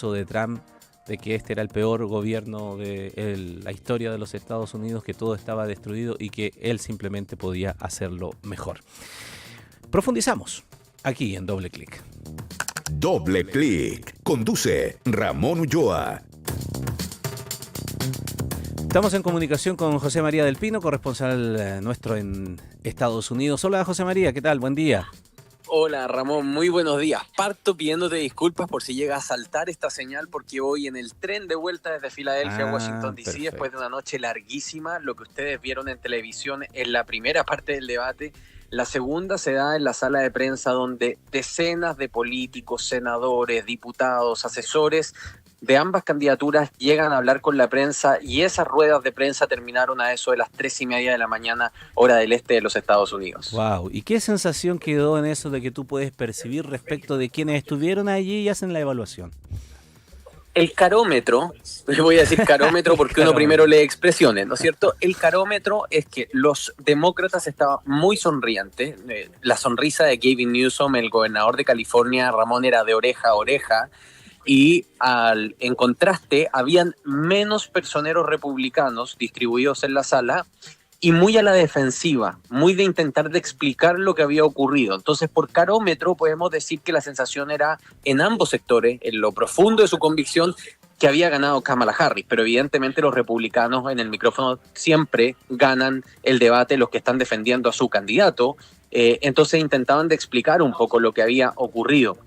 de Trump, de que este era el peor gobierno de la historia de los Estados Unidos, que todo estaba destruido y que él simplemente podía hacerlo mejor. Profundizamos aquí en Doble Clic. Doble Clic. Conduce Ramón Ulloa. Estamos en comunicación con José María del Pino, corresponsal nuestro en Estados Unidos. Hola José María, ¿qué tal? Buen día. Hola Ramón, muy buenos días. Parto pidiéndote disculpas por si llega a saltar esta señal porque voy en el tren de vuelta desde Filadelfia a Washington DC perfecto. después de una noche larguísima. Lo que ustedes vieron en televisión en la primera parte del debate, la segunda se da en la sala de prensa donde decenas de políticos, senadores, diputados, asesores de ambas candidaturas llegan a hablar con la prensa y esas ruedas de prensa terminaron a eso de las 3:30 de la mañana, hora del este de los Estados Unidos. Wow. ¿Y qué sensación quedó en eso de que tú puedes percibir respecto de quienes estuvieron allí y hacen la evaluación? El carómetro, voy a decir carómetro porque uno primero lee expresiones, ¿no es cierto? El carómetro es que los demócratas estaban muy sonrientes. La sonrisa de Gavin Newsom, el gobernador de California, Ramón, era de oreja a oreja. Y en contraste, habían menos personeros republicanos distribuidos en la sala y muy a la defensiva, muy de intentar de explicar lo que había ocurrido. Entonces, por carómetro podemos decir que la sensación era en ambos sectores, en lo profundo de su convicción, que había ganado Kamala Harris, pero evidentemente los republicanos en el micrófono siempre ganan el debate, los que están defendiendo a su candidato. Entonces intentaban de explicar un poco lo que había ocurrido.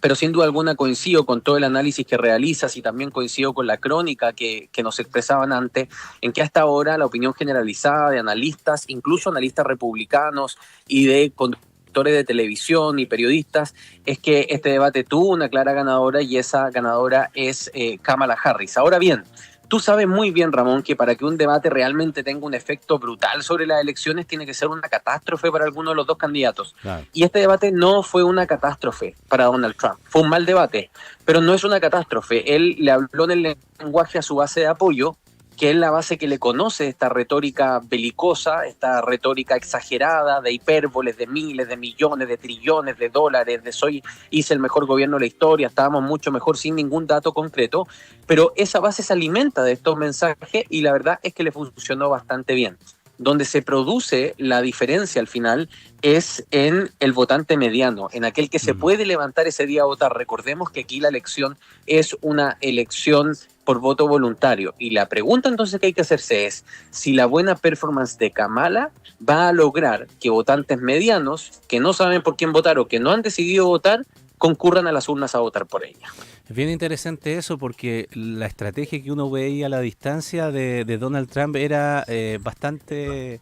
Pero sin duda alguna coincido con todo el análisis que realizas y también coincido con la crónica que nos expresaban antes, en que hasta ahora la opinión generalizada de analistas, incluso analistas republicanos y de conductores de televisión y periodistas, es que este debate tuvo una clara ganadora y esa ganadora es Kamala Harris. Ahora bien, tú sabes muy bien, Ramón, que para que un debate realmente tenga un efecto brutal sobre las elecciones tiene que ser una catástrofe para alguno de los dos candidatos. Claro. Y este debate no fue una catástrofe para Donald Trump. Fue un mal debate, pero no es una catástrofe. Él le habló en el lenguaje a su base de apoyo, que es la base que le conoce esta retórica belicosa, esta retórica exagerada de hipérboles, de miles, de millones, de trillones de dólares, de hice el mejor gobierno de la historia, estábamos mucho mejor sin ningún dato concreto, pero esa base se alimenta de estos mensajes y la verdad es que le funcionó bastante bien. Donde se produce la diferencia al final es en el votante mediano, en aquel que se puede levantar ese día a votar. Recordemos que aquí la elección es una elección por voto voluntario. Y la pregunta entonces que hay que hacerse es si la buena performance de Kamala va a lograr que votantes medianos, que no saben por quién votar o que no han decidido votar, concurran a las urnas a votar por ella. Es bien interesante eso porque la estrategia que uno veía a la distancia de Donald Trump era bastante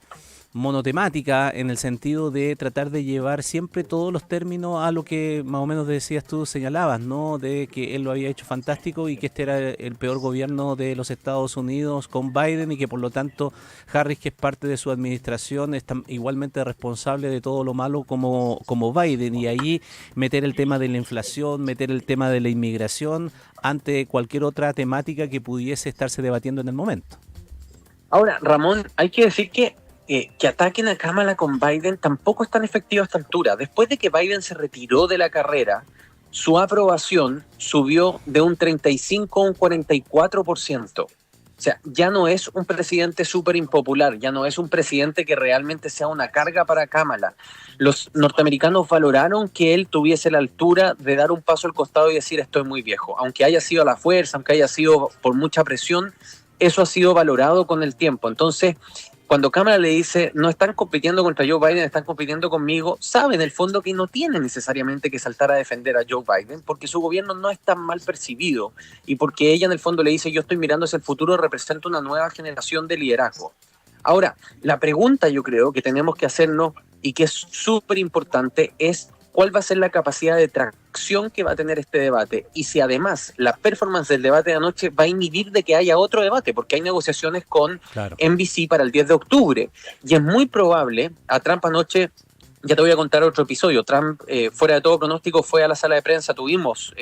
monotemática en el sentido de tratar de llevar siempre todos los términos a lo que más o menos decías tú, señalabas, ¿no? De que él lo había hecho fantástico y que este era el peor gobierno de los Estados Unidos con Biden y que por lo tanto Harris, que es parte de su administración, es igualmente responsable de todo lo malo como Biden, y ahí meter el tema de la inflación, meter el tema de la inmigración ante cualquier otra temática que pudiese estarse debatiendo en el momento. Ahora, Ramón, hay que decir que ataquen a Kamala con Biden tampoco es tan efectivo a esta altura. Después de que Biden se retiró de la carrera, su aprobación subió de un 35 a un 44%. O sea, ya no es un presidente súper impopular, ya no es un presidente que realmente sea una carga para Kamala. Los norteamericanos valoraron que él tuviese la altura de dar un paso al costado y decir estoy muy viejo. Aunque haya sido a la fuerza, aunque haya sido por mucha presión, eso ha sido valorado con el tiempo. Entonces, cuando Kamala le dice, no están compitiendo contra Joe Biden, están compitiendo conmigo, sabe en el fondo que no tiene necesariamente que saltar a defender a Joe Biden porque su gobierno no es tan mal percibido y porque ella en el fondo le dice, yo estoy mirando hacia el futuro, represento una nueva generación de liderazgo. Ahora, la pregunta yo creo que tenemos que hacernos y que es súper importante es cuál va a ser la capacidad de tracción que va a tener este debate y si además la performance del debate de anoche va a inhibir de que haya otro debate, porque hay negociaciones con NBC para el 10 de octubre. Y es muy probable, a Trump anoche, ya te voy a contar otro episodio, Trump, fuera de todo pronóstico, fue a la sala de prensa, tuvimos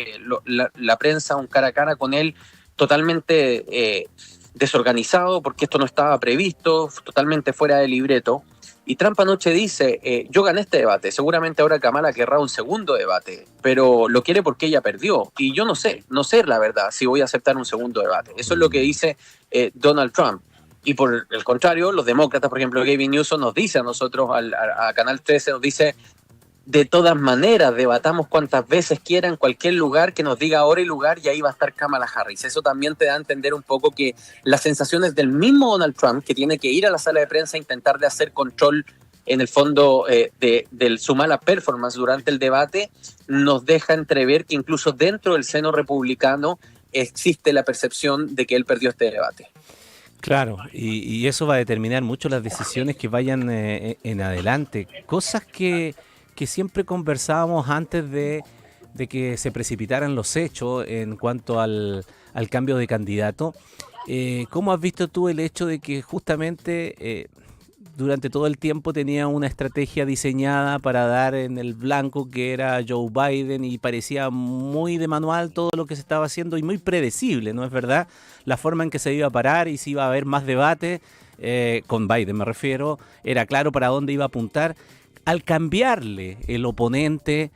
la prensa, un cara a cara con él, totalmente desorganizado, porque esto no estaba previsto, totalmente fuera de libreto. Y Trump anoche dice, yo gané este debate, seguramente ahora Kamala querrá un segundo debate, pero lo quiere porque ella perdió. Y yo no sé la verdad si voy a aceptar un segundo debate. Eso es lo que dice Donald Trump. Y por el contrario, los demócratas, por ejemplo, Gavin Newsom nos dice a nosotros, a Canal 13, nos dice, de todas maneras, debatamos cuantas veces quiera en cualquier lugar, que nos diga hora y lugar, y ahí va a estar Kamala Harris. Eso también te da a entender un poco que las sensaciones del mismo Donald Trump, que tiene que ir a la sala de prensa e intentar de hacer control, en el fondo, de su mala performance durante el debate, nos deja entrever que incluso dentro del seno republicano existe la percepción de que él perdió este debate. Claro, y eso va a determinar mucho las decisiones que vayan en adelante. Cosas que siempre conversábamos antes de que se precipitaran los hechos en cuanto al cambio de candidato. ¿Cómo has visto tú el hecho de que justamente durante todo el tiempo tenía una estrategia diseñada para dar en el blanco, que era Joe Biden, y parecía muy de manual todo lo que se estaba haciendo y muy predecible, ¿no es verdad? La forma en que se iba a parar y si iba a haber más debate, con Biden me refiero, era claro para dónde iba a apuntar. Al cambiarle el oponente,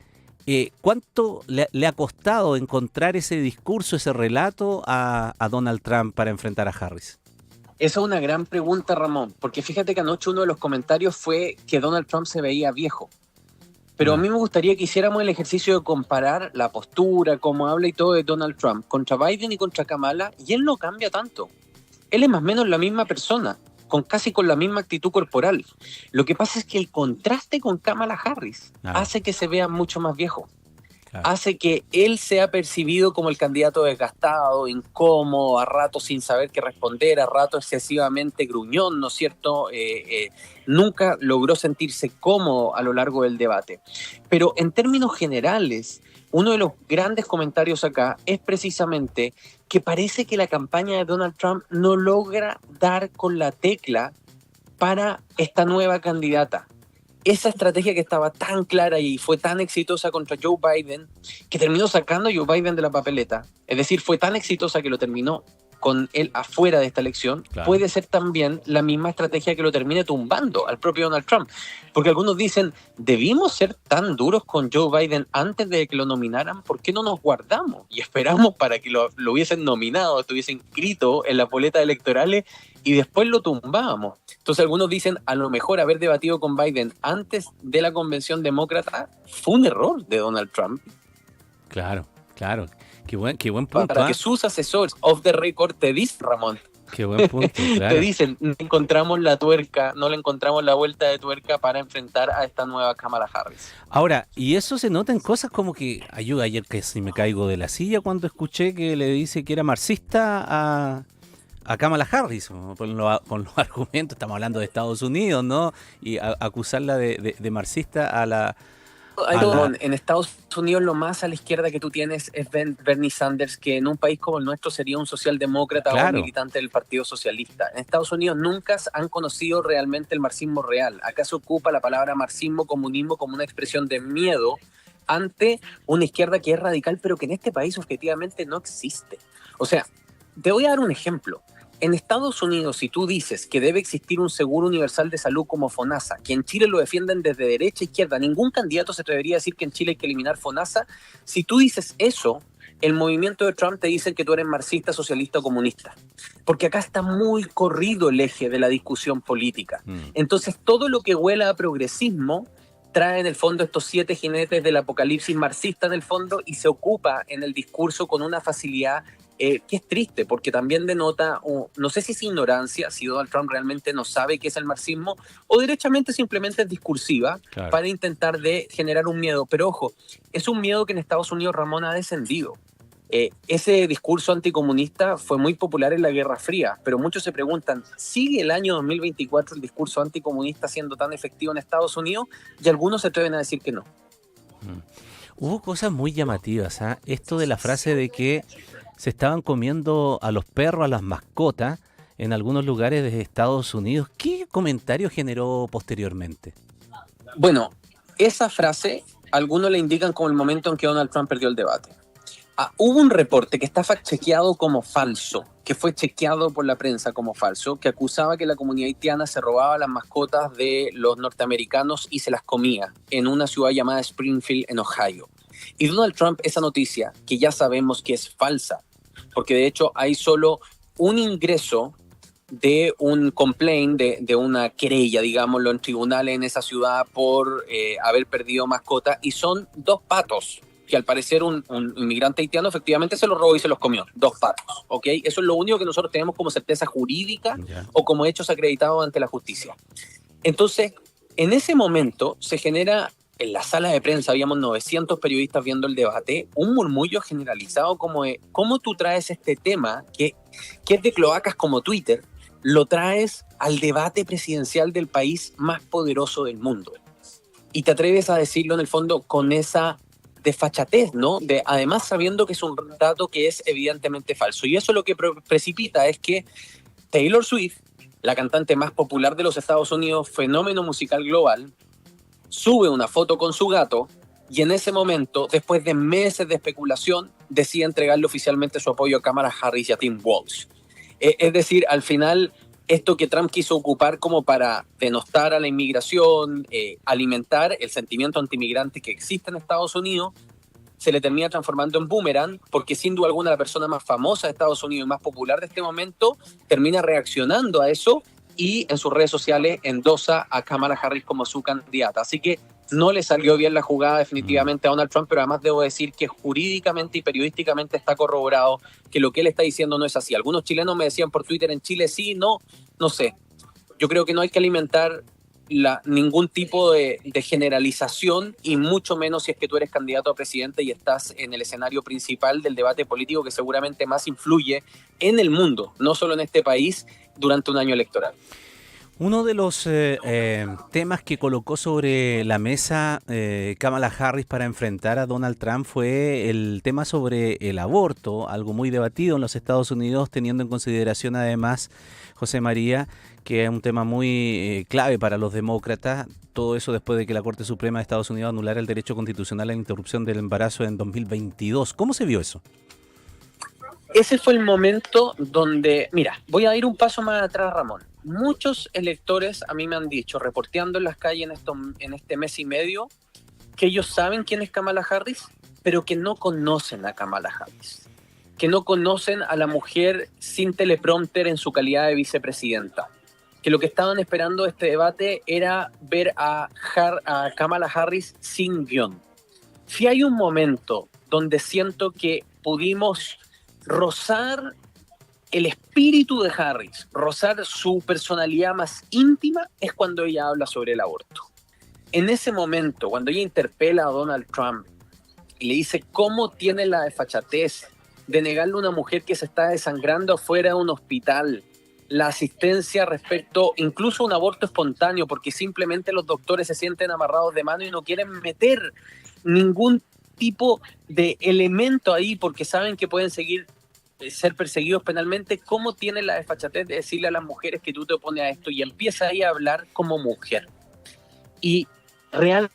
¿cuánto le ha costado encontrar ese discurso, ese relato a Donald Trump para enfrentar a Harris? Esa es una gran pregunta, Ramón, porque fíjate que anoche uno de los comentarios fue que Donald Trump se veía viejo. Pero a mí me gustaría que hiciéramos el ejercicio de comparar la postura, cómo habla y todo de Donald Trump contra Biden y contra Kamala, y él no cambia tanto. Él es más o menos la misma persona, casi con la misma actitud corporal. Lo que pasa es que el contraste con Kamala Harris hace que se vea mucho más viejo. Claro. Hace que él sea percibido como el candidato desgastado, incómodo, a ratos sin saber qué responder, a ratos excesivamente gruñón, ¿no es cierto? Nunca logró sentirse cómodo a lo largo del debate. Pero en términos generales, uno de los grandes comentarios acá es precisamente que parece que la campaña de Donald Trump no logra dar con la tecla para esta nueva candidata. Esa estrategia que estaba tan clara y fue tan exitosa contra Joe Biden, que terminó sacando a Joe Biden de la papeleta, es decir, fue tan exitosa que lo terminó con él afuera de esta elección, claro, puede ser también la misma estrategia que lo termine tumbando al propio Donald Trump. Porque algunos dicen, ¿debimos ser tan duros con Joe Biden antes de que lo nominaran? ¿Por qué no nos guardamos y esperamos para que lo hubiesen nominado, estuviese inscrito en las boletas electorales y después lo tumbábamos? Entonces algunos dicen, a lo mejor haber debatido con Biden antes de la convención demócrata fue un error de Donald Trump. Claro. Qué buen punto. Para que sus asesores off the record te dicen, Ramón. Qué buen punto, claro. Te dicen, no encontramos la vuelta de tuerca para enfrentar a esta nueva Kamala Harris. Ahora, y eso se nota en cosas como que, ayuda, ayer que si me caigo de la silla cuando escuché que le dice que era marxista a Kamala Harris, con los argumentos, estamos hablando de Estados Unidos, ¿no? Y acusarla de marxista a la... En Estados Unidos lo más a la izquierda que tú tienes es Bernie Sanders, que en un país como el nuestro sería un socialdemócrata, claro, o un militante del Partido Socialista. En Estados Unidos nunca han conocido realmente el marxismo real. Acá se ocupa la palabra marxismo, comunismo como una expresión de miedo ante una izquierda que es radical, pero que en este país objetivamente no existe. O sea, te voy a dar un ejemplo. En Estados Unidos, si tú dices que debe existir un seguro universal de salud como FONASA, que en Chile lo defienden desde derecha a izquierda, ningún candidato se atrevería a decir que en Chile hay que eliminar FONASA. Si tú dices eso, el movimiento de Trump te dice que tú eres marxista, socialista o comunista. Porque acá está muy corrido el eje de la discusión política. Entonces, todo lo que huela a progresismo trae en el fondo estos 7 jinetes del apocalipsis marxista en el fondo y se ocupa en el discurso con una facilidad que es triste, porque también denota, no sé si es ignorancia, si Donald Trump realmente no sabe qué es el marxismo, o derechamente simplemente es discursiva, claro, para intentar de generar un miedo. Pero ojo, es un miedo que en Estados Unidos, Ramón, ha descendido. Ese discurso anticomunista fue muy popular en la Guerra Fría, pero muchos se preguntan, ¿sigue el año 2024 el discurso anticomunista siendo tan efectivo en Estados Unidos? Y algunos se atreven a decir que no. Hubo cosas muy llamativas, ¿eh? Esto de la frase de que se estaban comiendo a los perros, a las mascotas, en algunos lugares de Estados Unidos. ¿Qué comentario generó posteriormente? Bueno, esa frase algunos le indican como el momento en que Donald Trump perdió el debate. Hubo un reporte que está fact-chequeado como falso, que fue chequeado por la prensa como falso, que acusaba que la comunidad haitiana se robaba las mascotas de los norteamericanos y se las comía en una ciudad llamada Springfield, en Ohio. Y Donald Trump, esa noticia, que ya sabemos que es falsa, porque de hecho hay solo un ingreso de un complaint, de una querella, digámoslo, en tribunales en esa ciudad por haber perdido mascotas, y son 2 patos, que al parecer un inmigrante haitiano efectivamente se los robó y se los comió. 2 patos, ¿ok? Eso es lo único que nosotros tenemos como certeza jurídica o como hechos acreditados ante la justicia. Entonces, en ese momento se genera, en la sala de prensa habíamos 900 periodistas viendo el debate, un murmullo generalizado como de cómo tú traes este tema que es de cloacas como Twitter, lo traes al debate presidencial del país más poderoso del mundo. Y te atreves a decirlo en el fondo con esa desfachatez, ¿no? Además sabiendo que es un dato que es evidentemente falso. Y eso lo que precipita es que Taylor Swift, la cantante más popular de los Estados Unidos, fenómeno musical global, sube una foto con su gato y en ese momento, después de meses de especulación, decide entregarle oficialmente su apoyo a Kamala Harris y a Tim Walz. Es decir, al final, esto que Trump quiso ocupar como para denostar a la inmigración, alimentar el sentimiento antimigrante que existe en Estados Unidos, se le termina transformando en boomerang, porque sin duda alguna la persona más famosa de Estados Unidos y más popular de este momento termina reaccionando a eso y en sus redes sociales endosa a Kamala Harris como su candidata. Así que no le salió bien la jugada definitivamente a Donald Trump, pero además debo decir que jurídicamente y periodísticamente está corroborado que lo que él está diciendo no es así. Algunos chilenos me decían por Twitter, en Chile sí, no sé. Yo creo que no hay que alimentar ningún tipo de generalización, y mucho menos si es que tú eres candidato a presidente y estás en el escenario principal del debate político que seguramente más influye en el mundo, no solo en este país, durante un año electoral. Uno de los temas que colocó sobre la mesa Kamala Harris para enfrentar a Donald Trump fue el tema sobre el aborto, algo muy debatido en los Estados Unidos, teniendo en consideración además, José María, que es un tema muy clave para los demócratas. Todo eso después de que la Corte Suprema de Estados Unidos anulara el derecho constitucional a la interrupción del embarazo en 2022. ¿Cómo se vio eso? Ese fue el momento donde, mira, voy a ir un paso más atrás, Ramón. Muchos electores a mí me han dicho, reporteando en las calles en este mes y medio, que ellos saben quién es Kamala Harris, pero que no conocen a Kamala Harris, que no conocen a la mujer sin teleprompter en su calidad de vicepresidenta, que lo que estaban esperando este debate era ver a Kamala Harris sin guión. Si hay un momento donde siento que pudimos rozar el espíritu de Harris, rozar su personalidad más íntima, es cuando ella habla sobre el aborto. En ese momento, cuando ella interpela a Donald Trump y le dice cómo tiene la desfachatez de negarle a una mujer que se está desangrando afuera de un hospital la asistencia respecto incluso a un aborto espontáneo, porque simplemente los doctores se sienten amarrados de mano y no quieren meter ningún tipo de elemento ahí porque saben que pueden ser perseguidos penalmente. ¿Cómo tiene la desfachatez de decirle a las mujeres que tú te opones a esto? Y empieza ahí a hablar como mujer. Y realmente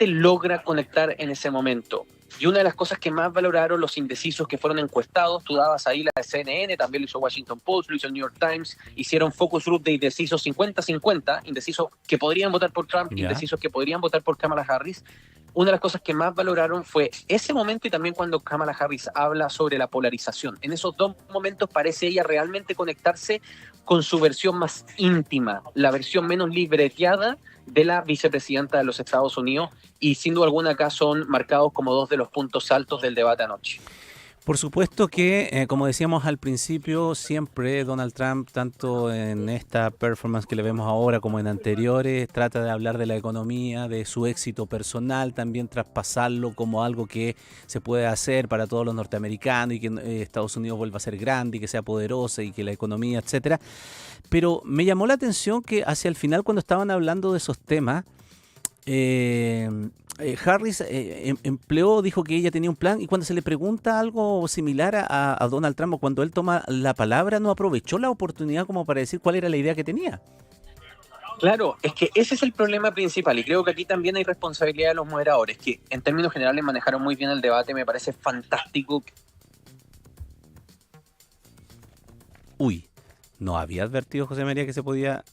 logra conectar en ese momento. Y una de las cosas que más valoraron los indecisos que fueron encuestados, tú dabas ahí la de CNN, también lo hizo Washington Post, lo hizo el New York Times, hicieron focus group de indecisos 50-50, indecisos que podrían votar por Trump, indecisos que podrían votar por Kamala Harris. Una de las cosas que más valoraron fue ese momento y también cuando Kamala Harris habla sobre la polarización. En esos 2 momentos parece ella realmente conectarse con su versión más íntima, la versión menos libreteada de la vicepresidenta de los Estados Unidos, y sin duda alguna acá son marcados como 2 de los puntos altos del debate anoche. Por supuesto que, como decíamos al principio, siempre Donald Trump, tanto en esta performance que le vemos ahora como en anteriores, trata de hablar de la economía, de su éxito personal, también traspasarlo como algo que se puede hacer para todos los norteamericanos y que Estados Unidos vuelva a ser grande y que sea poderosa y que la economía, etcétera. Pero me llamó la atención que hacia el final, cuando estaban hablando de esos temas, Harris dijo que ella tenía un plan, y cuando se le pregunta algo similar a Donald Trump, o cuando él toma la palabra, no aprovechó la oportunidad como para decir cuál era la idea que tenía. Claro, es que ese es el problema principal y creo que aquí también hay responsabilidad de los moderadores, que en términos generales manejaron muy bien el debate. Me parece fantástico. Uy, no había advertido José María que se podía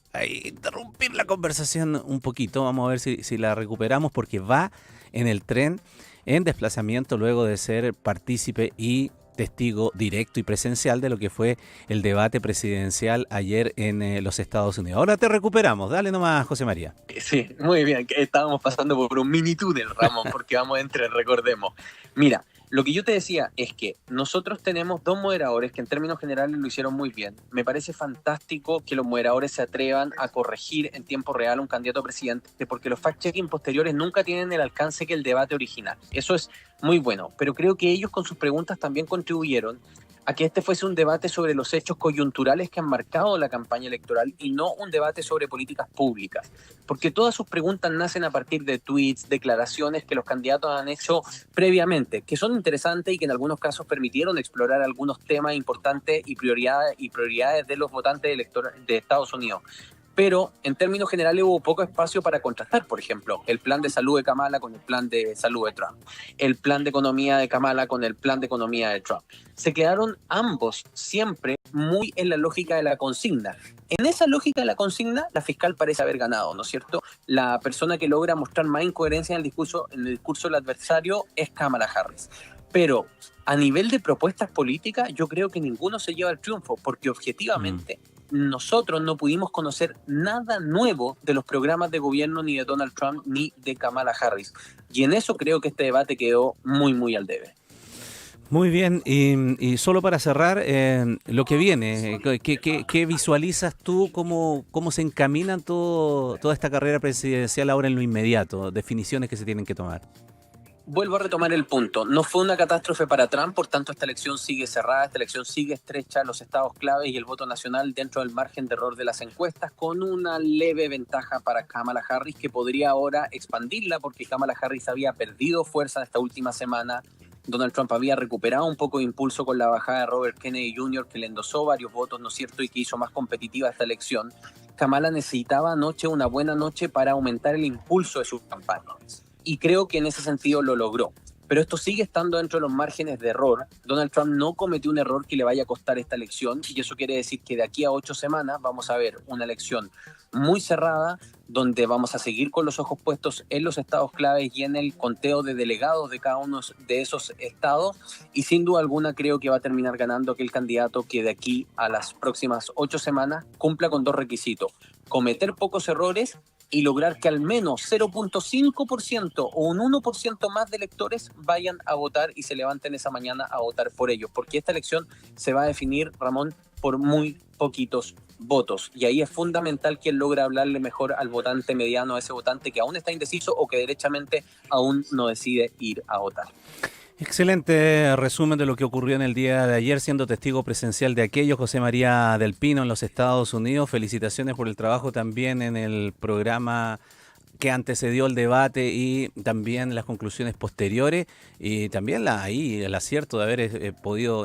interrumpir la conversación un poquito. Vamos a ver si la recuperamos porque va en el tren en desplazamiento luego de ser partícipe y testigo directo y presencial de lo que fue el debate presidencial ayer en los Estados Unidos. Ahora te recuperamos. Dale nomás, José María. Sí, muy bien, que estábamos pasando por un mini túnel, Ramón, porque vamos entre, recordemos. Mira, lo que yo te decía es que nosotros tenemos dos moderadores que en términos generales lo hicieron muy bien. Me parece fantástico que los moderadores se atrevan a corregir en tiempo real a un candidato a presidente, porque los fact-checking posteriores nunca tienen el alcance que el debate original. Eso es muy bueno, pero creo que ellos con sus preguntas también contribuyeron a que este fuese un debate sobre los hechos coyunturales que han marcado la campaña electoral y no un debate sobre políticas públicas. Porque todas sus preguntas nacen a partir de tweets, declaraciones que los candidatos han hecho previamente, que son interesantes y que en algunos casos permitieron explorar algunos temas importantes y prioridades de los votantes de Estados Unidos. Pero en términos generales hubo poco espacio para contrastar, por ejemplo, el plan de salud de Kamala con el plan de salud de Trump, el plan de economía de Kamala con el plan de economía de Trump. Se quedaron ambos siempre muy en la lógica de la consigna. En esa lógica de la consigna, la fiscal parece haber ganado, ¿no es cierto? La persona que logra mostrar más incoherencia en el discurso del adversario es Kamala Harris. Pero a nivel de propuestas políticas, yo creo que ninguno se lleva el triunfo, porque objetivamente nosotros no pudimos conocer nada nuevo de los programas de gobierno ni de Donald Trump ni de Kamala Harris. Y en eso creo que este debate quedó muy, muy al debe. Muy bien, y solo para cerrar, lo que viene, ¿qué visualizas tú? ¿Cómo se encamina toda esta carrera presidencial ahora en lo inmediato? Definiciones que se tienen que tomar. Vuelvo a retomar el punto. No fue una catástrofe para Trump, por tanto esta elección sigue cerrada, esta elección sigue estrecha, los estados claves y el voto nacional dentro del margen de error de las encuestas, con una leve ventaja para Kamala Harris, que podría ahora expandirla porque Kamala Harris había perdido fuerza esta última semana. Donald Trump había recuperado un poco de impulso con la bajada de Robert Kennedy Jr., que le endosó varios votos, ¿no es cierto?, y que hizo más competitiva esta elección. Kamala necesitaba anoche una buena noche para aumentar el impulso de su campaña. Y creo que en ese sentido lo logró. Pero esto sigue estando dentro de los márgenes de error. Donald Trump no cometió un error que le vaya a costar esta elección, y eso quiere decir que de aquí a 8 semanas vamos a ver una elección muy cerrada, donde vamos a seguir con los ojos puestos en los estados claves y en el conteo de delegados de cada uno de esos estados, y sin duda alguna creo que va a terminar ganando aquel candidato que de aquí a las próximas 8 semanas cumpla con dos requisitos: cometer pocos errores y lograr que al menos 0.5% o un 1% más de electores vayan a votar y se levanten esa mañana a votar por ellos, porque esta elección se va a definir, Ramón, por muy poquitos votos, y ahí es fundamental quien logra hablarle mejor al votante mediano, a ese votante que aún está indeciso o que derechamente aún no decide ir a votar. Excelente resumen de lo que ocurrió en el día de ayer, siendo testigo presencial de aquello, José María del Pino, en los Estados Unidos. Felicitaciones por el trabajo también en el programa que antecedió el debate y también las conclusiones posteriores, y también el acierto de haber podido